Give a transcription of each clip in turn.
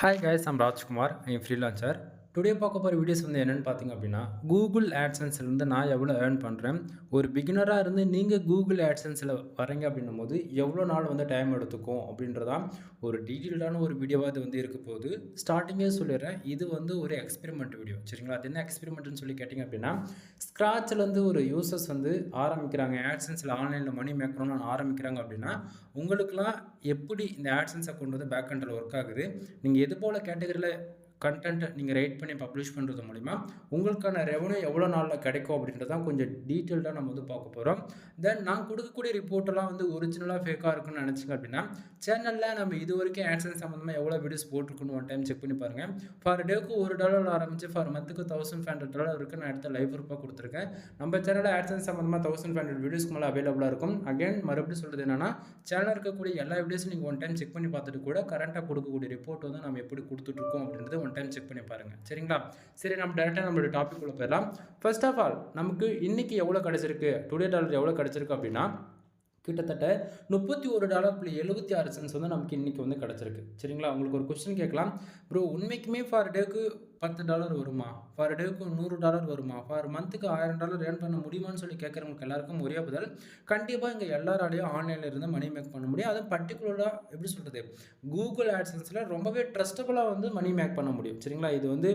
Hi guys, I'm Rajkumar. I'm freelancer. Today பார்க்க போகிற videos வந்து என்னென்னு பார்த்தீங்க அப்படின்னா கூகுள் ஆட்சன்ஸ்லேருந்து நான் எவ்வளோ ஏர்ன் பண்ணுறேன். ஒரு பிகினராக இருந்து நீங்கள் கூகுள் ஆட்சன்ஸில் வரீங்க அப்படின்னும் போது எவ்வளோ நாள் வந்து டைம் எடுத்துக்கும் அப்படின்றதான் ஒரு டீட்டெயில்டான ஒரு வீடியோவாக இது வந்து இருக்க போகுது. ஸ்டார்டிங்கே சொல்லிடுறேன், இது வந்து ஒரு எக்ஸ்பெரிமெண்ட் வீடியோ, சரிங்களா? அது என்ன எக்ஸ்பெரிமெண்ட்னு சொல்லி கேட்டிங்க அப்படின்னா, ஸ்க்ராட்ச்லேருந்து ஒரு யூசர்ஸ் வந்து ஆரம்பிக்கிறாங்க, ஆட்சன்ஸில் ஆன்லைனில் மணி மேக் பண்ணணும்னு ஆரம்பிக்கிறாங்க அப்படின்னா உங்களுக்குலாம் எப்படி இந்த ஆட்சன்ஸ் அக்கௌண்ட் வந்து பேக் எண்டில் ஒர்க் ஆகுது, நீங்கள் எது போல் கேட்டகரியில் கண்டென்ட் நீங்கள் ரைட் பண்ணி பப்ளிஷ் பண்ணுறது மூலிமா உங்களுக்கான ரெவன்யூ எவ்வளோ நாளில் கிடைக்கும் அப்படின்றதான் கொஞ்சம் டீட்டெயில்டாக நம்ம வந்து பார்க்க போகிறோம். தென் நான் கொடுக்கக்கூடிய ரிப்போர்ட்டெல்லாம் வந்து ஒரிஜினலாக ஃபேக்காக இருக்குன்னு நினச்சிங்க அப்படின்னா சேனலில் நம்ம இது வரைக்கும் ஆட்சன்ஸ் சம்மந்தமாக எவ்வளோ வீடியோஸ் போட்டிருக்குன்னு ஒன் டைம் செக் பண்ணி பாருங்கள். ஃபார் டேக்கு $1 ஆரம்பித்து ஃபார் மந்த்துக்கு $1500 இருக்குது. நான் எடுத்த லைவ் ப்ரூஃபாக கொடுத்துருக்கேன். நம்ம சேனலில் ஆட்சன்ஸ் சம்மந்தமாக 1500 வீடியோஸ்க்கு மேலே அவைலபிளாக இருக்கும். அகைன் மறுபடியும் சொல்கிறது என்னென்னா, சேனலில் இருக்கக்கூடிய எல்லா வீடியோஸும் நீங்கள் ஒன் டைம் செக் பண்ணி பார்த்துட்டு கூட கரண்ட்டாக கொடுக்கக்கூடிய ரிப்போர்ட் வந்து நம்ம எப்படி கொடுத்துட்ருக்கோம் அப்படின்றது டைம் செக் பண்ணி பாருங்க, சரிங்களா? சரி, நம்ம டைரெக்டாக நம்மளோட டாபிக் உள்ள போயிடலாம். ஃபர்ஸ்ட் ஆஃப் ஆல் நமக்கு இன்னைக்கு எவ்வளோ கிடைச்சிருக்கு, டுடே டாலர் எவ்வளோ கிடைச்சிருக்கு அப்படின்னா கிட்டத்தட்ட $31.76 வந்து நமக்கு இன்றைக்கி வந்து கிடச்சிருக்கு, சரிங்களா? உங்களுக்கு ஒரு கொஸ்டின் கேட்கலாம், ப்ரோ உண்மைக்குமே ஃபார் டேக்கு $10 வருமா, ஃபார் டேக்கு $100 வருமா, ஃபார் மந்த்துக்கு $1000 ஏர்ன் பண்ண முடியுமான்னு சொல்லி கேட்குறவங்களுக்கு எல்லாருக்கும் ஒரே பதில், கண்டிப்பாக இங்கே எல்லாராலையும் ஆன்லைனில் இருந்து மணி மேக் பண்ண முடியும். அதுவும் பர்டிகுலராக எப்படி சொல்கிறது, கூகுள் ஆட்சன்ஸில் ரொம்பவே ட்ரஸ்டபுளாக வந்து மணி மேக் பண்ண முடியும், சரிங்களா? இது வந்து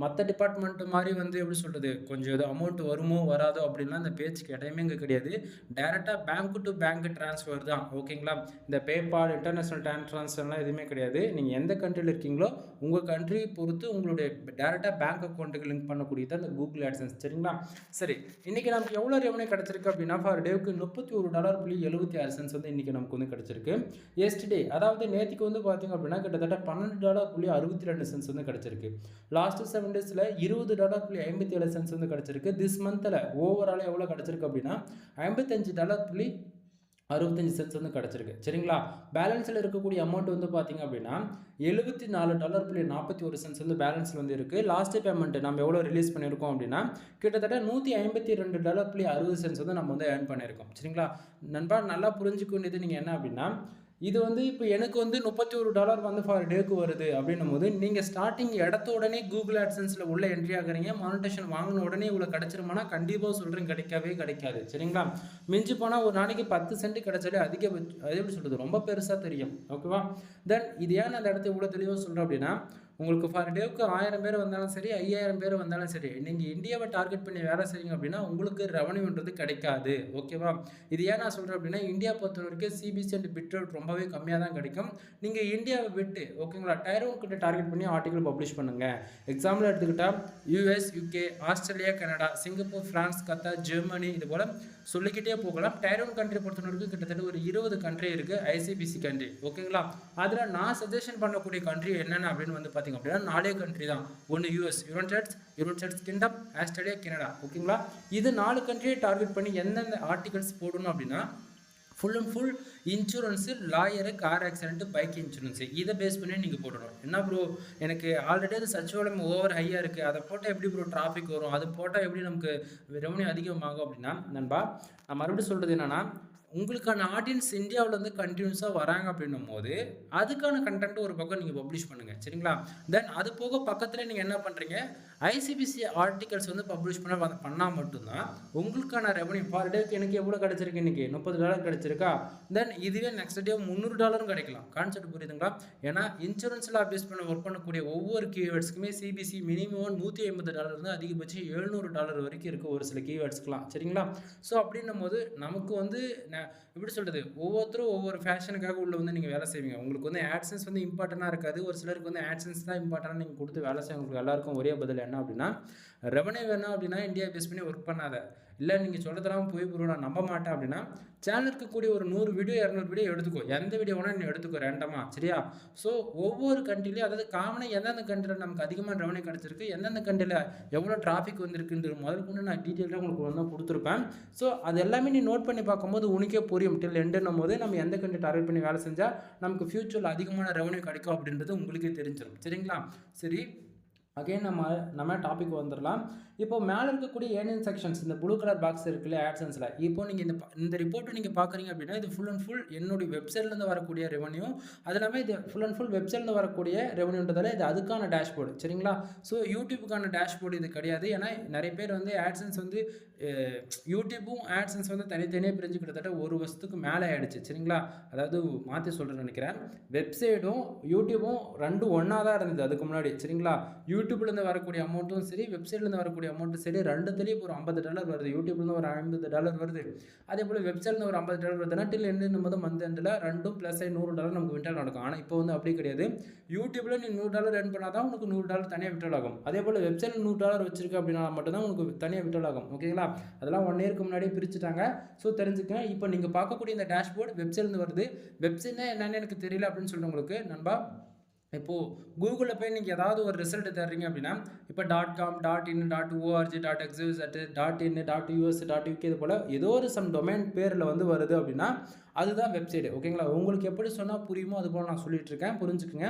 மற்ற டிபார்ட்மெண்ட்டு மாதிரி வந்து எப்படி சொல்கிறது, கொஞ்சம் ஏதோ அமௌண்ட் வருமோ வராதோ அப்படின்லாம் இந்த பேச்சுக்கு இடமே இங்கே கிடையாது. டைரெக்டாக பேங்க் டு பேங்க் ட்ரான்ஸ்ஃபர் தான், ஓகேங்களா? இந்த பேபால் இன்டர்நேஷ்னல் ட்ரான்ஸ்ஃபர்லாம் எதுவுமே கிடையாது. நீங்கள் எந்த கண்ட்ரியில் இருக்கீங்களோ உங்கள் கண்ட்ரியை பொறுத்து உங்களுடைய டேரெக்டாக பேங்க் அக்கௌண்ட்டுக்கு லிங்க் பண்ணக்கூடியது அந்த கூகுள் ஆட்சன்ஸ், சரிங்களா? சரி, இன்றைக்கி நமக்கு எவ்வளோ ரெவன்யூ கிடச்சிருக்கு அப்படின்னா ஃபார் டேவுக்கு $31.76 வந்து இன்றைக்கி நமக்கு வந்து கிடச்சிருக்கு. எஸ்டே, அதாவது நேற்றுக்கு வந்து பார்த்திங்க அப்படின்னா கிட்டத்தட்ட $12.62 வந்து கிடச்சிருக்கு. லாஸ்ட்டு 7 டேஸில் $20.57 வந்து கிடச்சிருக்கு. திஸ் மந்தில் ஓவரால் எவ்வளோ கிடச்சிருக்கு அப்படின்னா $55.65 வந்து கிடச்சிருக்கு, சரிங்களா? பேலன்ஸில் இருக்கக்கூடிய அமௌண்ட் வந்து பார்த்திங்க அப்படின்னா $74.41 வந்து பேலன்ஸில் வந்து இருக்குது. லாஸ்ட்டு பேமெண்ட்டு நம்ம எவ்வளோ ரிலீஸ் பண்ணியிருக்கோம் அப்படின்னா கிட்டத்தட்ட $152.60 வந்து நம்ம வந்து ஏர்ன் பண்ணியிருக்கோம், சரிங்களா? நண்பா, நல்லா புரிஞ்சுக்க வேண்டியது நீங்கள் என்ன அப்படின்னா, இது வந்து இப்போ எனக்கு வந்து $31 வந்து ஃபார் டேக்கு வருது அப்படின்னும் போது நீங்கள் ஸ்டார்டிங் எடுத்த உடனே கூகுள் ஆட்சன்ஸில் உள்ள என்ட்ரி ஆகுறீங்க, மானிட்டேஷன் வாங்கின உடனே இவ்வளோ கிடச்சிருமானா கண்டிப்பாக சொல்கிறேன், கிடைக்கவே கிடைக்காது, சரிங்களா? மிஞ்சி போனால் ஒரு நாளைக்கு 10 சென்ட் கிடச்சாலே அதிகபட்சம், அது எப்படி சொல்கிறது, ரொம்ப பெருசாக தெரியும், ஓகேவா? தென் இது ஏன் அந்த இடத்த இவ்வளோ தெளிவாக சொல்கிறேன் அப்படின்னா, உங்களுக்கு ஃபார் டேவுக்கு 1000 பேர் வந்தாலும் சரி, 5000 பேர் வந்தாலும் சரி, நீங்கள் இந்தியாவை டார்கெட் பண்ணி வேலை செய்யுங்க அப்படின்னா உங்களுக்கு ரெவன்யூன்றது கிடைக்காது, ஓகேவா? இது ஏன் நான் சொல்கிறேன் அப்படின்னா, இந்தியா பொறுத்த வரைக்கும் சிபிசி அண்ட் பிட்ரேட் ரொம்பவே கம்மியாக தான் கிடைக்கும். நீங்கள் இந்தியாவை விட்டு, ஓகேங்களா, டைரோன் கிட்ட டார்கெட் பண்ணி ஆர்டிகல் பப்ளிஷ் பண்ணுங்கள். எக்ஸாம்பிள் எடுத்துக்கிட்டால் US, UK, Australia, Canada, Singapore, France, Qatar, Germany, இது போல் சொல்லிக்கிட்டே போகலாம். டைரோன் கண்ட்ரி பொறுத்தவரைக்கும் கிட்டத்தட்ட ஒரு 20 கண்ட்ரி இருக்குது, ஐசிபிசி கண்ட்ரி, ஓகேங்களா? அதில் நான் சஜஷன் பண்ணக்கூடிய கண்ட்ரி என்னென்ன அப்படின்னு வந்து அப்படின்னா 4 கண்ட்ரி தான். ஒன்று US, United kingdom, Australia, Canada, ஓகேங்களா? இது 4 கண்ட்ரியை டார்கெட் பண்ணி எந்தெந்த ஆர்டிகல்ஸ் போடணும் அப்படின்னா full and full insurance, lawyer, car accident, bike insurance, இதை பேஸ் பண்ணி நீங்கள் போடணும். என்ன ப்ரோ, எனக்கு ஆல்ரெடி அது சர்ச் வால்யூம் ஓவர் ஹையாக இருக்குது, அதை போட்டால் எப்படி ப்ரோ டிராஃபிக் வரும், அது போட்டால் எப்படி நமக்கு ரெவன்யூ அதிகமாகும் அப்படின்னா, நண்பா நான் மறுபடியும் சொல்கிறது என்னென்னா, உங்களுக்கான ஆடியன்ஸ் இந்தியாவிலேருந்து கண்டினியூஸாக வராங்க அப்படின்னும் போது அதுக்கான கண்டென்ட் ஒரு பக்கம் நீங்கள் பப்ளிஷ் பண்ணுங்கள், சரிங்களா? தென் அது போக பக்கத்தில் நீங்கள் என்ன பண்ணுறீங்க, ஐசிபிசி ஆர்டிகல்ஸ் வந்து பப்ளிஷ் பண்ணால் மட்டும்தான் உங்களுக்கான ரெவன்யூ ஃபார் டேக்கு எனக்கு எவ்வளோ கிடச்சிருக்கு, இன்றைக்கி $30 கிடச்சிருக்கா, தென் இதுவே நெக்ஸ்ட் டே $300 கிடைக்கலாம். கான்செப்ட் புரியுதுங்களா? ஏன்னா இன்சூரன்ஸில் பேஸ் பண்ண ஒர்க் பண்ணக்கூடிய ஒவ்வொரு கீவேர்ட்ஸ்க்குமே சிபிசி மினிமம் $150 இருந்து அதிகபட்சம் $700 வரைக்கும் இருக்குது ஒரு சில கீவேர்ட்ஸ்க்குலாம், சரிங்களா? ஸோ அப்படின்னும் போது நமக்கு வந்து எப்படி சொல்கிறது, ஒவ்வொருத்தரும் ஒவ்வொரு ஃபேஷனுக்காக உள்ள வந்து நீங்கள் வேலை செய்வீங்க. உங்களுக்கு வந்து ஆட்சன்ஸ் வந்து இம்பார்ட்டண்ட்டாக இருக்காது, ஒரு சிலருக்கு வந்து ஆட்சன்ஸ் தான் இம்பார்ட்டன்ட். நீங்கள் கொடுத்து வேலை செய்யவங்களுக்கு எல்லாருக்கும் ஒரே பதில் என்ன அப்படின்னா, ரெவன்யூ வேணும் அப்படின்னா இந்தியா பேஸ் பண்ணி ஒர்க் பண்ணாத, இல்லை நீங்கள் சொல்கிறதெல்லாம் போய் ப்ரோ நான் நம்ப மாட்டேன் அப்படின்னா சேனல் இருக்கக்கூடிய ஒரு 100 வீடியோ 200 வீடியோ எடுத்துக்கோ, எந்த வீடியோ வேணால் நீ எடுத்துக்கோ ரேண்டமாக, சரியா? ஸோ ஒவ்வொரு கண்ட்ரிலையும், அதாவது காமனாக எந்தெந்த கண்ட்ரியில் நமக்கு அதிகமாக ரெவன்யூ கிடச்சிருக்கு, எந்தெந்த கண்ட்ரியில் எவ்வளோ டிராஃபிக் வந்திருக்குன்ற முதல் கொண்டு நான் டீட்டெயிலாக உங்களுக்கு வந்து கொடுத்துருப்பேன். ஸோ அது எல்லாமே நீ நோட் பண்ணி பார்க்கும்போது உனக்கே புரியும் டில் எண்டுன்னும் போது நம்ம எந்த கண்ட்ரி டார்கெட் பண்ணி வேலை செஞ்சால் நமக்கு ஃபியூச்சரில் அதிகமான ரெவன்யூ கிடைக்கும் அப்படின்றது உங்களுக்கே தெரிஞ்சிடும், சரிங்களா? சரி, அகைன் நம்ம டாபிக் வந்துடலாம். இப்போ மேலே இருக்கக்கூடிய ஏர்னிங் செக்ஷன்ஸ் இந்த ப்ளூ கலர் பாக்ஸ் இருக்குல்ல AdSenseல, இப்போ நீங்கள் இந்த ரிப்போர்ட்டை நீங்கள் பார்க்குறீங்க அப்படின்னா இது ஃபுல் அண்ட் ஃபுல் என்னுடைய வெப்சைட்லேருந்து வரக்கூடிய ரெவன்யூ. அது இல்லாமல் இது ஃபுல் அண்ட் ஃபுல் வெப்சைட்லேருந்து வரக்கூடிய ரெவன்யூன்றதால இது அதுக்கான டேஷ்போர்டு, சரிங்களா? ஸோ யூடியூப்புக்கான டேஷ்போர்டு இது கிடையாது. ஏன்னா நிறைய பேர் வந்து AdSense வந்து யூடியூப்பும் AdSense வந்து தனித்தனியாக பிரிஞ்சு கிட்டத்தட்ட ஒரு வருஷத்துக்கு மேலே ஆகிடுச்சு, சரிங்களா? அதாவது மாற்றி சொல்கிறேன்னு நினைக்கிறேன், வெப்சைட்டும் யூடியூப்பும் ரெண்டும் ஒன்றா தான் இருந்தது அதுக்கு முன்னாடி, சரிங்களா? யூடியூப்லேருந்து வரக்கூடிய அமௌண்ட்டும் சரி, வெப்சைட்லேருந்து வரக்கூடிய அமௌண்ட்டும் சரி, ரெண்டுத்துலேயும் ஒரு $50 வருது. யூடியூப்லேருந்து ஒரு $50 வருது, அதே போல் வெப்சைட்லேருந்து ஒரு $50 வருதுன்னா டில் எண்டு போது மந்த் எண்டில் ரெண்டும் ப்ளஸ் $100 நமக்கு விட்ரால் நடக்கும். ஆனால் இப்போ வந்து அப்படி கிடையாது. யூடியூப்பில் நீ $100 earn பண்ணால் தான் உனக்கு $100 தனியாக விட்ரால் ஆகும். அதே போல் வெப்சைட்டில் $100 வச்சிருக்கு அப்படின்னா மட்டும்தான் உனக்கு தனியாக விட்ரால் ஆகும், ஓகேங்களா? அதெல்லாம் 1 இயருக்கு முன்னாடியே பிரிச்சுட்டாங்க. ஸோ தெரிஞ்சுக்கங்க. இப்போ நீங்கள் பார்க்கக்கூடிய இந்த டேஷ்போர்டு வெப்சைட்லேருந்து வருது. வெப்சைட்னா என்னென்னு எனக்கு தெரியல அப்படின்னு சொல்லிட்டு உங்களுக்கு நண்பா, இப்போது கூகுளில் போய் நீங்கள் ஏதாவது ஒரு ரிசல்ட் தர்றீங்க அப்படின்னா, இப்போ .com, .in, .org, .xyz, .in, .us, .uk இது போல் ஏதோ ஒரு சம் டொமைன் பேரில் வந்து வருது அப்படின்னா அதுதான் வெப்சைட்டு, ஓகேங்களா? உங்களுக்கு எப்படி சொன்னால் புரியுமோ அது போல் நான் சொல்லிட்டு இருக்கேன், புரிஞ்சுக்குங்க.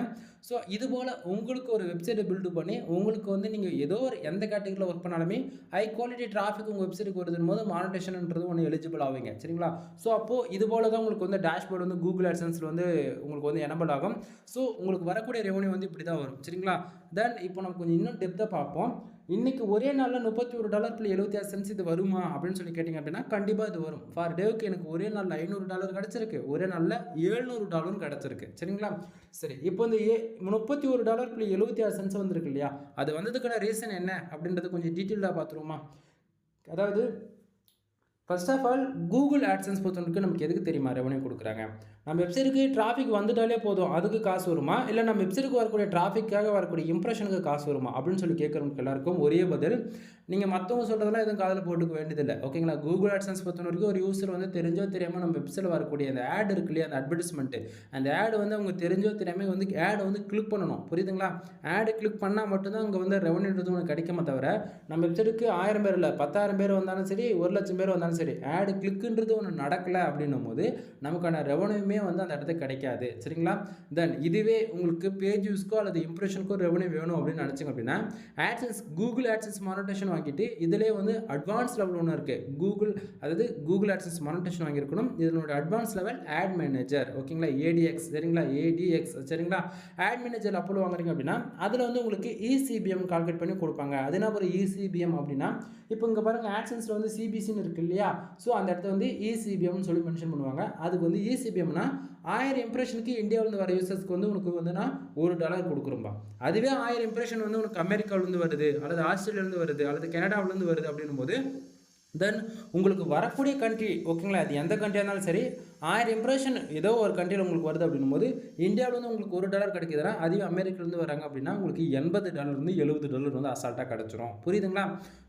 ஸோ இது போல் உங்களுக்கு ஒரு வெப்சைட்டை பில்டு பண்ணி உங்களுக்கு வந்து நீங்கள் ஏதோ ஒரு எந்த கேட்டகரியில் ஒர்க் பண்ணாலுமே ஹை குவாலிட்டி டிராஃபிக் உங்கள் வெப்சைட்டுக்கு வருதுன்னு போது மானிட்டேஷன்ன்றது ஒன்று எலிஜிபிள் ஆவீங்க, சரிங்களா? ஸோ அப்போது இது போல் தான் உங்களுக்கு வந்து டேஷ்போர்டு வந்து கூகுள் AdSenseல வந்து உங்களுக்கு வந்து எனபிள் ஆகும். ஸோ உங்களுக்கு வரக்கூடிய ரெவன்யூ வந்து இப்படி தான் வரும், சரிங்களா? தென் இப்போ நம்ம கொஞ்சம் இன்னும் டெப்த்தாக பார்ப்போம். இன்றைக்கி ஒரே நாளில் $31.76 இது வருமா அப்படின்னு சொல்லி கேட்டிங்க அப்படின்னா கண்டிப்பாக இது வரும். ஃபார் டேவுக்கு எனக்கு ஒரே நாளில் $500 கிடச்சிருக்கு, ஒரே நாளில் $700 கிடச்சிருக்கு, சரிங்களா? சரி, இப்போ இந்த $31.76 வந்திருக்கு இல்லையா, அது வந்ததுக்கான ரீசன் என்ன அப்படின்றது கொஞ்சம் டீட்டெயிலாக பார்த்துருவோமா? அதாவது first of all Google AdSense பொறுத்தவரைக்கும் நமக்கு எதுக்கு தெரியுமா ரெவன்யூ கொடுக்குறாங்க? நம்ம வெப்சைட்டுக்கு டிராஃபிக் வந்துட்டாலே போதும் அதுக்கு காசு வருமா, இல்லை நம்ம வெப்சைட்டுக்கு வரக்கூடிய டிராஃபிக்காக வரக்கூடிய இம்ப்ரெஷனுக்கு காசு வருமா அப்படின்னு சொல்லி கேட்குறவங்களுக்கு எல்லாருக்கும் ஒரே பதில், நீங்கள் மற்றவங்க சொல்கிறதெல்லாம் எதுவும் காதில் போட்டுக்க வேண்டியதில்லை, ஓகேங்களா? கூகுள் AdSense பொறுத்த வரைக்கும் ஒரு யூஸர் வந்து தெரிஞ்சோ தெரியாமல் நம்ம வெப்சைட்டில் வரக்கூடிய அந்த ஆட் இருக்கு இல்லையா, அந்த அட்வர்டைஸ்மெண்ட்டு, அந்த ஆடு வந்து அவங்க தெரிஞ்சோ தெரியாமல் வந்து ஆடை வந்து கிளிக் பண்ணணும், புரியுதுங்களா? ஆடு கிளிக் பண்ணால் மட்டும்தான் அங்கே வந்து ரெவன்யூன்றது ஒன்று கிடைக்குமே தவிர நம்ம வெப்சைட்டுக்கு 1000 பேர் இல்லை 10,000 பேர் வந்தாலும் சரி 1,00,000 பேர் வந்தாலும் சரி ஆடு கிளிக்குன்றது ஒன்று நடக்கலை அப்படின்னும் போது நமக்கான ரெவன்யூமே வந்து அந்த இடத்துக்கு கிடைக்காது, சரிங்களா? தென் இதுவே உங்களுக்கு பேஜ் யூஸ்க்கோ அல்லது இம்ப்ரெஷனுக்கோ ரெவன்யூ வேணும் அப்படின்னு நினச்சிங்க அப்படின்னா AdSense கூகுள் AdSense மானிட்டேஷன் வாங்கிட்டு இதிலே வந்து அட்வான்ஸ் லெவல் ஒன்று இருக்குது, அதாவது கூகுள் AdSense மானிட்டேஷன் வாங்கியிருக்கணும். இதனோட அட்வான்ஸ் லெவல் ஆட் மேனேஜர், ஓகேங்களா? ADX, சரிங்களா? ADX, சரிங்களா? ஆட் மேனேஜர் அப்லோட் வாங்குறீங்க அப்படின்னா அதில் வந்து உங்களுக்கு ECBM கால்குலேட் பண்ணி கொடுப்பாங்க. அது என்ன ஒரு ECBM அப்படின்னா, இப்போ இங்கே பாருங்கள் AdSenseல வந்து CBCன்னு இருக்கு இல்லையா, ஸோ அந்த இடத்துல வந்து ECBMனு சொல்லி மென்ஷன் பண்ணுவாங்க. அதுக்கு வந்து ECBMனா 1000 இம்ப்ரெஷனுக்கு இந்தியாவிலேருந்து வர யூசர்ஸ்க்கு வந்து உனக்கு வந்து நான் $1 கொடுக்குறோம்பா. அதுவே 1000 இம்ப்ரெஷன் வந்து உனக்கு அமெரிக்காவிலேருந்து வருது அல்லது ஆஸ்திரேலியாவிலேருந்து வருது அல்லது கனடாவிலேருந்து வருது அப்படின்னும் போது தென் உங்களுக்கு வரக்கூடிய கண்ட்ரி, ஓகேங்களா? அது எந்த கண்ட்ரியாக இருந்தாலும் சரி 1000 இம்ப்ரெஷன் ஏதோ ஒரு கண்ட்ரியில் உங்களுக்கு வருது அப்படின்னும் போது இந்தியாவிலேருந்து உங்களுக்கு $1 கிடைக்குதுன்னா அதுவே அமெரிக்காவிலேருந்து வராங்க அப்படின்னா உங்களுக்கு $80 $70 வந்து அசால்ட்டாக கிடச்சிரும், புரியுதுங்களா?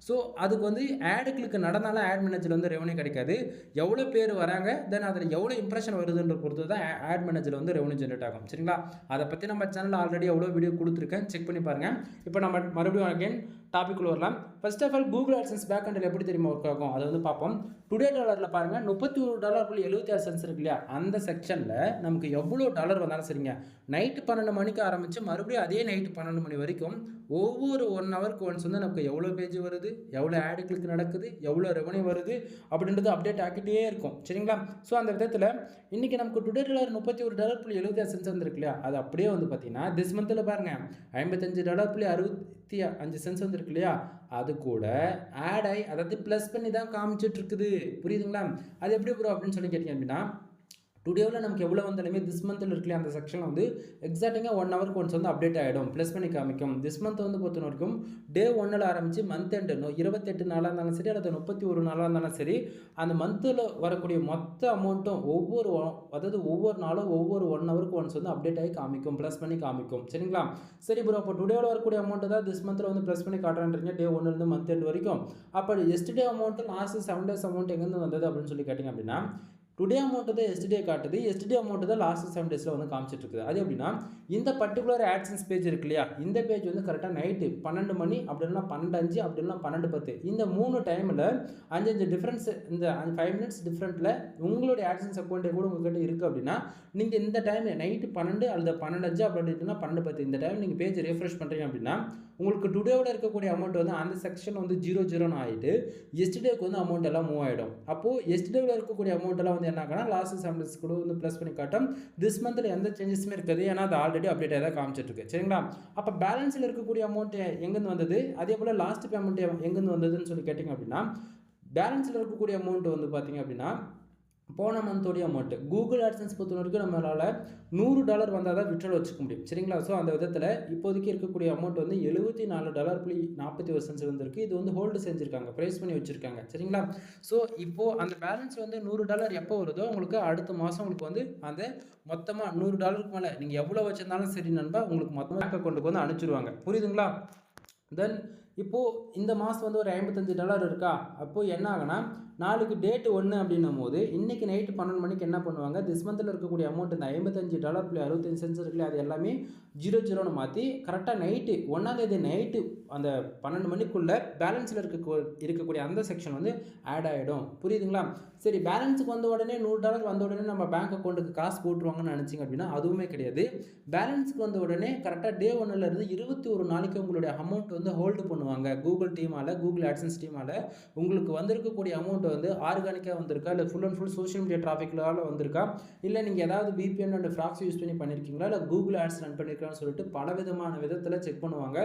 ஸோ அதுக்கு வந்து ஆடு கிளிக் நடந்தாலும் ஆட் மேனேஜர் வந்து ரெவன்யூ கிடைக்காது. எவ்வளோ பேர் வராங்க தென் அதில் எவ்வளோ இம்ப்ரெஷன் வருதுன்ற பொறுத்து தான் ஆட் மேனேஜர் வந்து ரெவன்யூ ஜென்ரேட் ஆகும், சரிங்களா? அதை பற்றி நம்ம சேனலில் ஆல்ரெடி எவ்வளோ வீடியோ கொடுத்துருக்கேன், செக் பண்ணி பாருங்கள். இப்போ நம்ம மறுபடியும் அகைன் டாபிக்குள்ள வரலாம். First of all Google AdSense back எண்டில் எப்படி தெரியுமா ஒர்க் ஆகும் அதை வந்து பார்ப்போம். டுடே டாலரில் பாருங்கள் $31.76 இருக்கு இல்லையா, அந்த செக்ஷனில் நமக்கு எவ்வளோ டாலர் வந்தாலும் சரிங்க, நைட்டு 12 மணிக்கு ஆரம்பித்து மறுபடியும் அதே நைட்டு 12 மணி வரைக்கும் ஒவ்வொரு 1 ஹவருக்கு ஒன்ஸ் வந்து நமக்கு எவ்வளோ பேஜ் வருது, எவ்வளோ ஆடு கிளிக் நடக்குது, எவ்வளோ ரெவன்யூ வருது அப்படின்றது அப்டேட் ஆகிட்டே இருக்கும், சரிங்களா? ஸோ அந்த விதத்தில் இன்றைக்கி நமக்கு டுடே டாலர் $31.76 வந்துருக்கு இல்லையா, அது அப்படியே வந்து பார்த்தீங்கன்னா திஸ் மந்தில் பாருங்கள் $55.65 வந்துருக்கு இல்லையா, அது கூட ஆட் ஆகி அதாவது ப்ளஸ் பண்ணி தான் காமிச்சிட்டு இருக்குது, புரியுதுங்களா? அது எப்படி ப்ரோ அப்படின்னு சொல்லி கேட்டீங்க அப்படின்னா டுடேவில் நமக்கு எவ்வளோ வந்தாலுமே திஸ் மந்தில் இருக்குல்லையே அந்த செக்ஷனில் வந்து எக்ஸாக்டாக 1 ஹவருக்கு ஒன்ஸ் வந்து அப்டேட் ஆகிடும், ப்ளஸ் பண்ணி காமிக்கும். திஸ் மந்த் வந்து பொறுத்த வரைக்கும் டே 1ல் ஆரம்பித்து மந்த் எண்டு 28 நாளாக இருந்தாலும் சரி அல்லது 31 நாளாக இருந்தாலும் சரி அந்த மந்தில் வரக்கூடிய மொத்த அமௌண்ட்டும் ஒவ்வொரு நாளும் ஒவ்வொரு 1 ஹவருக்கு ஒன்ஸ் வந்து அப்டேட் ஆகி காமிக்கும், ப்ளஸ் பண்ணி காமிக்கும், சரிங்களா? சரி ப்ரோ, அப்போ டுடேவில் வரக்கூடிய அமௌண்ட்டு தான் திஸ் மந்தில் வந்து ப்ளஸ் பண்ணி காட்டுறேன்றீங்க டே 1லேருந்து மந்த் எண்டு வரைக்கும். அப்போ yesterday amount last 7 days amount எங்கேருந்து வந்தது அப்படின்னு சொல்லி கேட்டிங்க அப்படின்னா டுடே அமௌண்ட் தான் எஸ்டே காட்டுது, எஸ்டே அமௌண்ட் தான் லாஸ்ட் 7 டேஸில் வந்து காமிச்சிட்டு இருக்குது. அது எப்படின்னா இந்த பர்டிகுலர் ஆட்சன்ஸ் பேஜ் இருக்கு இல்லையா, இந்த பேஜ் வந்து கரெக்டாக நைட்டு 12 மணி அப்படின்னா 12:05 அப்படின்னா 12:10 இந்த 3 டைமில் 5 டிஃப்ரென்ஸ், இந்த 5 மினிட்ஸ் டிஃப்ரெண்ட்டில் உங்களுடைய ஆட்சன்ஸ் அக்கௌண்ட்டே கூட உங்கள்கிட்ட இருக்குது அப்படின்னா நீங்கள் இந்த டைம் நைட்டு 12 அல்லது 12:05 அப்படின்னா 12:10 இந்த டைம் நீங்கள் பேஜ் ரெஃப்ரெஷ் பண்ணுறீங்க அப்படின்னா உங்களுக்கு டுடேவோட இருக்கக்கூடிய அமௌண்ட் வந்து அந்த செக்ஷன் வந்து 00 ஆகிட்டு எஸ்டேக்கு வந்து அமௌண்ட் எல்லாம் மூவ் ஆகிடும். அப்போது எஸ்டேவில் இருக்கக்கூடிய அமௌண்ட் எல்லாம் வந்து என்ன ஆகுனா லாஸ்ட் 7 டேஸ் கூட வந்து ப்ளஸ் பண்ணி காட்டும். திஸ் மந்தில் எந்த சேஞ்சஸுமே இருக்காது, ஏன்னா அது ஆல்ரெடி அப்டேட் ஆகி தான் காமிச்சிட்டு இருக்கு. சரிங்களா? அப்போ பேலன்ஸில் இருக்கக்கூடிய அமௌண்ட் எங்கேருந்து வந்தது, அதே போல் லாஸ்ட் பேமெண்ட் எங்கேருந்து வந்ததுன்னு சொல்லி கேட்டிங்க அப்படின்னா பேலன்ஸில் இருக்கக்கூடிய அமௌண்ட் வந்து பார்த்தீங்க அப்படின்னா போன மந்தோடைய அமௌண்ட்டு கூகுள் ஆட்சன்ஸ் பொறுத்த வரைக்கும் நம்மளால் $100 வந்தால் தான் விட்ரல் வச்சுக்க முடியும். சரிங்களா? ஸோ அந்த விதத்தில் இப்போதைக்கு இருக்கக்கூடிய அமௌண்ட் வந்து $74.41 வந்திருக்கு. இது வந்து ஹோல்டு செஞ்சுருக்காங்க, ப்ரைஸ் பண்ணி வச்சுருக்காங்க. சரிங்களா? ஸோ இப்போது அந்த பேலன்ஸ் வந்து $100 எப்போ வருதோ உங்களுக்கு அடுத்த மாதம் உங்களுக்கு வந்து அந்த மொத்தமாக $100 மேலே நீங்கள் எவ்வளோ வச்சுருந்தாலும் சரி நண்பா உங்களுக்கு மொத்தமாக பேங்க் அக்கௌண்ட்டுக்கு வந்து அனுப்பிச்சிடுவாங்க. புரியுதுங்களா? தென் இப்போது இந்த மாதம் வந்து ஒரு $55 இருக்கா, அப்போது என்ன ஆகுனா நாளைக்கு டேட்டு 1 அப்படின்னும் போது இன்றைக்கி நைட்டு 12 மணிக்கு என்ன பண்ணுவாங்க, திஸ் மந்தில் இருக்கக்கூடிய அமௌண்ட் இந்த $55.65 இருக்குல்ல அது எல்லாமே 00 மாற்றி கரெக்டாக நைட்டு 1ஆம் தேதி நைட்டு அந்த 12 மணிக்குள்ளே பேலன்ஸில் இருக்கக்கூடிய அந்த செக்ஷன் வந்து ஆட் ஆகிடும். புரியுதுங்களா? சரி, பேலன்ஸுக்கு வந்த உடனே $100 வந்த உடனே நம்ம பேங்க் அக்கௌண்ட்டுக்கு காசு போட்டுருவாங்கன்னு நினச்சிங்க அப்படின்னா அதுவுமே கிடையாது. பேலன்ஸுக்கு வந்த உடனே கரெக்டாக டே 1லேருந்து 21 நாளைக்கு உங்களுடைய அமௌண்ட் வந்து ஹோல்டு பண்ணுவாங்க. கூகுள் டீமால், கூகுள் ஆட்சன்ஸ் டீமால் உங்களுக்கு வந்திருக்கக்கூடிய அமௌண்ட் வந்து ஆர்கானிக்காக வந்திருக்கா, இல்லை full and full social media டிராஃபிக்லால் வந்திருக்கா, இல்லை நீங்கள் ஏதாவது VPN அண்ட் ஃப்ராக்ஸ் யூஸ் பண்ணி பண்ணியிருக்கீங்களா, இல்லை கூகுள் ஆட்ஸ் ரன் பண்ணியிருக்கான்னு சொல்லிட்டு பல விதமான விதத்தில் செக் பண்ணுவாங்க.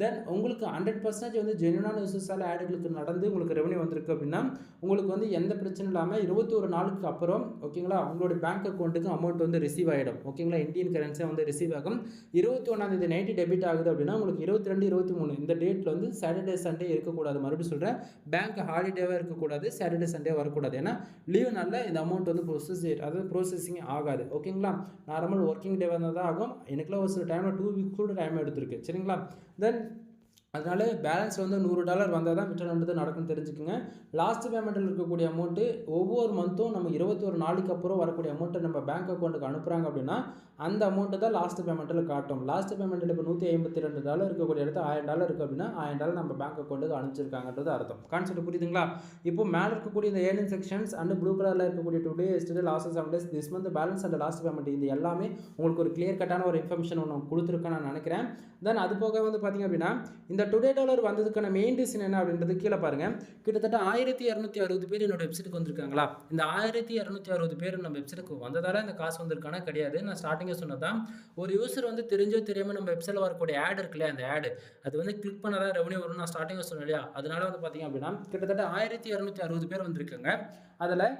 தென் உங்களுக்கு 100% வந்து ஜென்யூனான யூசஸால் ஆடுகளுக்கு நடந்து உங்களுக்கு ரெவன்யூ வந்திருக்கு அப்படின்னா உங்களுக்கு வந்து எந்த பிரச்சனையும் இல்லாமல் 21 நாளுக்கு அப்புறம் ஓகேங்களா உங்களுடைய பேங்க் அக்கௌண்ட்டுக்கு அமௌண்ட் வந்து ரிசீவ் ஆகிடும். ஓகேங்களா? இந்தியன் கரன்சியாக வந்து ரிசீவ் ஆகும். 21ஆம் தேதி நைட்டு டெபிட் ஆகுது அப்படின்னா உங்களுக்கு 22, 23 இந்த டேட்டில் வந்து சாட்டர்டே சண்டே இருக்கக்கூடாது. மறுபடியும் சொல்கிறேன், பேங்க் ஹாலிடேவாக இருக்கக்கூடாது, சாட்டர்டே சண்டே வரக்கூடாது. ஏன்னா லீவ் நாளில் இந்த அமௌண்ட் வந்து ப்ரோசஸிங் ஆகாது. ஓகேங்களா? நார்மல் ஒர்க்கிங் டே வந்தால் தான் ஆகும். எனக்குலாம் ஒரு சில டைமில் 2 வீக்ஸ் கூட டைம் எடுத்திருக்கு. சரிங்களா? தென் அதனால பேலன்ஸ் வந்து $100 வந்தால் தான் விட்ரல்ன்றது நடக்குன்னு தெரிஞ்சுக்கோங்க. லாஸ்ட் பேமெண்ட்டில் இருக்கக்கூடிய அமௌண்ட்டு ஒவ்வொரு மந்த்தும் நம்ம 21 நாளைக்கு அப்புறம் வரக்கூடிய அமௌண்ட்டை நம்ம பேங்க் அக்கௌண்ட்டுக்கு அனுப்புகிறாங்க அப்படின்னா அந்த அமௌண்ட்டு தான் லாஸ்ட் பேமெண்ட்டில் காட்டும். லாஸ்ட் பேமெண்ட்டில் இப்போ $152 இருக்கக்கூடிய இடத்துல $1000 இருக்குது அப்படின்னா $1000 நம்ம பேங்க் அக்கௌண்ட்டுக்கு அனுப்பிச்சிருக்காங்கன்றது அர்த்தம். கான்செப்ட் புரியுதுங்களா? இப்போ மேலே இருக்கக்கூடிய இந்த ஏர்னிங் செக்ஷன்ஸ் அண்ட் ப்ளூ கலரில் இருக்கக்கூடிய today, yesterday, last 7 days, this month balance and last payment இது எல்லாமே உங்களுக்கு ஒரு கிளியர் கட்டான ஒரு இன்ஃபர்மேஷன் ஒன்று கொடுத்துருக்கேன் நான் நினைக்கிறேன். தென் அது போக வந்து பார்த்திங்க அப்படின்னா இந்த டுடே டாலர் வந்ததுக்கான மெயின் ரீசன் என்ன அப்படின்றது கீழே பாருங்கள். கிட்டத்தட்ட 1260 பேர் என்னோட வெப்சைட்டுக்கு வந்திருக்காங்களா. இந்த 1260 பேர் நம்ம வெப்சைட்டுக்கு வந்ததால இந்த காசு வந்திருக்கானா கிடையாது. நான் ஸ்டார்டிங்கே சொன்னதான், ஒரு யூசர் வந்து தெரிஞ்சோ தெரியாமல் நம்ம வெப்சைட்டில் வரக்கூடிய ஆட் இருக்குல்லையா, அந்த ஆடு அது வந்து கிளிக் பண்ணாதான் ரெவன்யூ வரும்னு நான் ஸ்டார்டிங்கே சொன்னேன் இல்லையா. அதனால வந்து பார்த்திங்க அப்படின்னா கிட்டத்தட்ட 1260 பேர் வந்திருக்காங்க. அதில்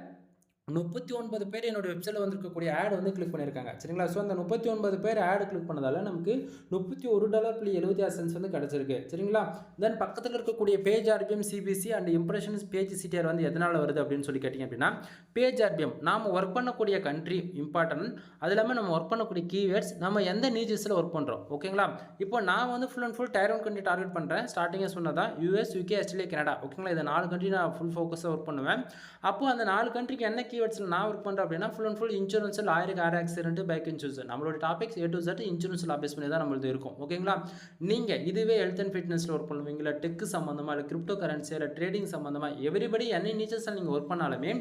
39 பேர் என்னோட வெப்சைட்டில் வந்திருக்கக்கூடிய ஆட் வந்து கிளிக் பண்ணியிருக்காங்க. சரிங்களா? ஸோ அந்த 39 பேர் ஆடு கிளிக் பண்ணதால் நமக்கு $31.76 வந்து கிடச்சிருக்கு. சரிங்களா? தென் பக்கத்தில் இருக்கக்கூடிய page RPM, CPC and impressions page CTR வந்து எதனால் வருது அப்படின்னு சொல்லி கேட்டிங்க அப்படின்னா பேஜ் ஆர்பிஎம் நாம் ஒர்க் பண்ணக்கூடிய கண்ட்ரி இம்பார்ட்டன்ட், அது இல்லாமல் நம்ம ஒர்க் பண்ணக்கூடிய கீவேர்ட்ஸ், நம்ம எந்த நீச்சஸில் ஒர்க் பண்ணுறோம். ஓகேங்களா? இப்போ நான் வந்து full and full tier 1 country target பண்ணுறேன். ஸ்டார்டிங்கே சொன்னதான் US, UK, ஆஸ்திரேலியா, கனடா. ஓகேங்களா? இந்த 4 கண்ட்ரி நான் ஃபுல் ஃபோக்கஸாக ஒர்க் பண்ணுவேன். அப்போது அந்த 4 கண்ட்ரிக்கு என்ன கீவேர்ட்ஸில் நான் ஒர்க் பண்ணுறேன் அப்படின்னா full and full insurance, lawyer, car accident, bike insurance, நம்மளோட டாபிக்ஸ் A to Z இன்சூரன்ஸில் பேஸ் பண்ணி தான் நம்மளுக்கு இருக்கும். ஓகேங்களா? நீங்கள் இதுவே ஹெல்த் அண்ட் ஃபிட்னஸில் ஒர்க் பண்ணுவீங்களா, டெக்கு சம்மந்தமாக, இல்லை கிரிப்டோ கரன்சி, இல்லை ட்ரேடிங் சம்மந்தமாக, எவ்ரிபடி என்ன நீச்சஸில் நீங்கள் ஒர்க் பண்ணாலுமே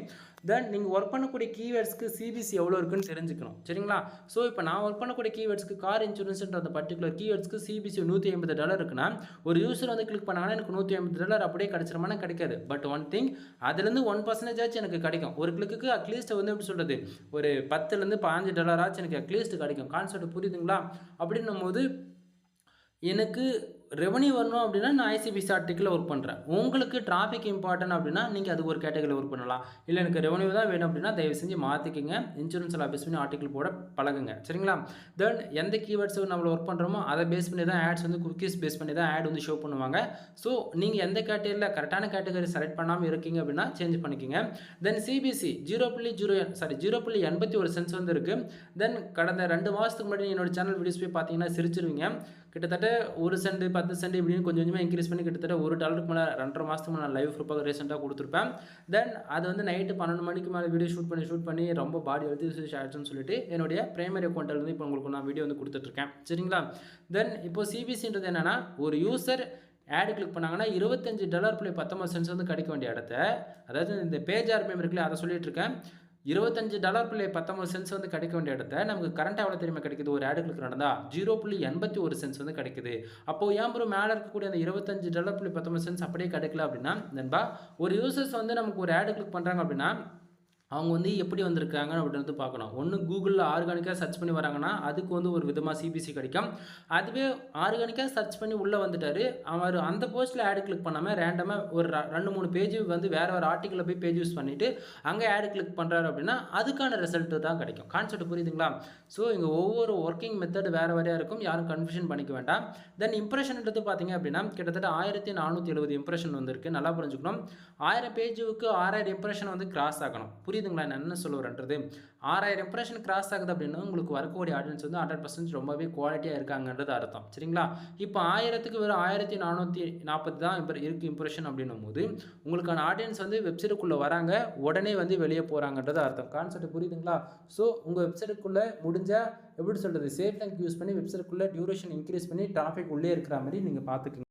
தென் நீங்கள் ஒர்க் பண்ணக்கூடிய கீவேர்ட்ஸ்க்கு சிபிசி எவ்வளோ இருக்குன்னு தெரிஞ்சுக்கணும். சரிங்களா? ஸோ இப்போ நான் ஒர்க் பண்ணக்கூடிய கீவேர்ட்ஸ்க்கு கார் இன்சூரன்ஸ்ன்ற அந்த பர்டிகுலர் கீவேர்ட்ஸ்க்கு சிபிசி $150 இருக்குன்னா ஒரு யூசர் வந்து கிளிக் பண்ணாங்கன்னா எனக்கு $150 அப்படியே கிடைச்சிருமானா கிடைக்காது. பட் ஒன் திங், அதுலேருந்து 1% ஆச்சு எனக்கு கிடைக்கும். ஒரு கிளிக்கு அட்லீஸ்ட் வந்து எப்படி சொல்கிறது, ஒரு $10லேருந்து $15 ஆச்சு எனக்கு அட்லீஸ்ட் கிடைக்கும். கான்செப்ட் புரியுதுங்களா? அப்படின்னும் போது எனக்கு ரெவன்யூ வரணும் அப்படின்னா நான் ஐசிபிசி ஆர்டிக்கில் ஒர்க் பண்ணுறேன். உங்களுக்கு டிராஃபிக் இம்பார்ட்டன்ட் அப்படின்னா நீங்கள் அதுக்கு ஒரு கேட்டகரியில் ஒர்க் பண்ணலாம். இல்லை எனக்கு ரெவன்யூ தான் வேணும் அப்படின்னா தயவு செஞ்சு மாற்றிக்கிங்க, இன்சூரன்ஸில் பேஸ் பண்ணி ஆர்டிக்கல் போட பழகுங்க. சரிங்களா? தென் எந்த கீவேர்ட்ஸ் நம்ம ஒர்க் பண்ணுறோமோ அதை பேஸ் பண்ணி தான் ஆட்ஸ் வந்து குக்கீஸ் பேஸ் பண்ணி தான் ஆட் வந்து ஷோ பண்ணுவாங்க. ஸோ நீங்கள் எந்த கேட்டகரியில் கரெக்டான கேட்டகரி செலக்ட் பண்ணாமல் இருக்கீங்க அப்படின்னா சேஞ்ச் பண்ணிக்கோங்க. தென் சிபிசி 0.81 வந்து இருக்குது. தென் கடந்த 2 மாதத்துக்கு முன்னாடி என்னோட சேனல் வீடியோஸ் போய் பார்த்தீங்கன்னா சிரிச்சிருவீங்க. கிட்டத்தட்ட 1 சென்ட் 10 சென்ட் இப்படின்னு கொஞ்சம் கொஞ்சமாக இன்க்ரீஸ் பண்ணி கிட்டத்தட்ட $1 மேலே 2.5 மாதத்துக்கு மேலே நான் லைவ் ப்ரூஃபாக ரீசெண்டாக கொடுத்துருப்பேன். தென் அது வந்து நைட்டு 12 மணிக்கு மேலே வீடியோ ஷூட் பண்ணி ரொம்ப பாடி ஹெல்த் இஷ்யூஸ் ஆயிடுச்சுன்னு சொல்லிட்டு என்னுடைய பிரைமரி அக்கௌண்ட்டில் வந்து இப்போ உங்களுக்கு நான் வீடியோ வந்து கொடுத்துட்ருக்கேன். சரிங்களா? தென் இப்போ சிபிசின்றது என்னென்னா, ஒரு யூசர் ஆட் கிளிக் பண்ணாங்கன்னா $25.19 வந்து கிடைக்க வேண்டிய இடத்த, அதாவது இந்த பேஜ் ஆர்பிஎம் இருக்குல்ல, அதை சொல்லிட்டு இருக்கேன். $25.19 வந்து கிடைக்க வேண்டிய இடத்த நமக்கு கரண்ட் எவ்வளோ தெரியுமா கிடைக்குது? ஒரு ஆட் கிளிக் நடந்தா 0.81 வந்து கிடைக்குது. அப்போ ஏன் ப்ரோ மேலே இருக்கக்கூடிய அந்த $25.19 அப்படியே கிடைக்கல அப்படின்னா, நண்பா ஒரு யூசர்ஸ் வந்து நமக்கு ஒரு ஆட் கிளிக் பண்ணுறாங்க அப்படின்னா அவங்க வந்து எப்படி வந்திருக்காங்க அப்படின்றது பார்க்கணும். ஒன்று கூகுளில் ஆர்கானிக்காக சர்ச் பண்ணி வராங்கன்னா அதுக்கு வந்து ஒரு விதமாக சிபிசி கிடைக்கும். அதுவே ஆர்கானிக்காக சர்ச் பண்ணி உள்ளே வந்துட்டார், அவர் அந்த போஸ்ட்டில் ஆட் கிளிக் பண்ணாமல் ரேண்டமாக ஒரு 2-3 பேஜ் வந்து வேறு ஆர்டிக்கிளில் போய் பேஜ் யூஸ் பண்ணிவிட்டு அங்கே ஆட் கிளிக் பண்ணுறாரு அப்படின்னா அதுக்கான ரிசல்ட்டு தான் கிடைக்கும். கான்செப்ட் புரியுதுங்களா? ஸோ இங்கே ஒவ்வொரு ஒர்க்கிங் மெத்தட் வேறு வேறையாக இருக்கும், யாரும் கன்ஃபியூஷன் பண்ணிக்க வேண்டாம். தென் இம்ப்ரெஷன்ன்றது பார்த்தீங்க அப்படின்னா கிட்டத்தட்ட 1470 இம்ப்ரெஷன் வந்துருக்கு. நல்லா புரிஞ்சுக்கணும். 1000 பேஜுக்கு 6000 இம்ப்ரெஷன் வந்து கிராஸ் ஆகணும். புரியுதுங்களா நான் என்ன சொல்ல வரேன்றது? 6000 இம்ப்ரெஷன் கிராஸ் ஆகுது அப்படின்னா உங்களுக்கு வரக்கூடிய ஆடியன்ஸ் வந்து 100% ரொம்பவே குவாலிட்டியாக இருக்காங்கன்றது அர்த்தம். சரிங்களா? இப்போ 1000க்கு வெறும் 1440 தான் இருக்குது இம்ப்ரெஷன் அப்படின்னும் போது உங்களுக்கான ஆடியன்ஸ் வந்து வெப்சைட்டுக்குள்ளே வராங்க, உடனே வந்து வெளியே போகிறாங்கன்றது அர்த்தம். கான்செப்ட் புரியுதுங்களா? ஸோ உங்கள் வெப்சைட்டுக்குள்ளே முடிஞ்சால் எப்படி சொல்கிறது, சேஃப் லிங்க் யூஸ் பண்ணி வெப்சைட்டுக்குள்ளே டியூரேஷன் இன்க்ரீஸ் பண்ணி டிராஃபிக் உள்ளே இருக்கிற மாதிரி நீங்கள் பார்த்துக்குங்க.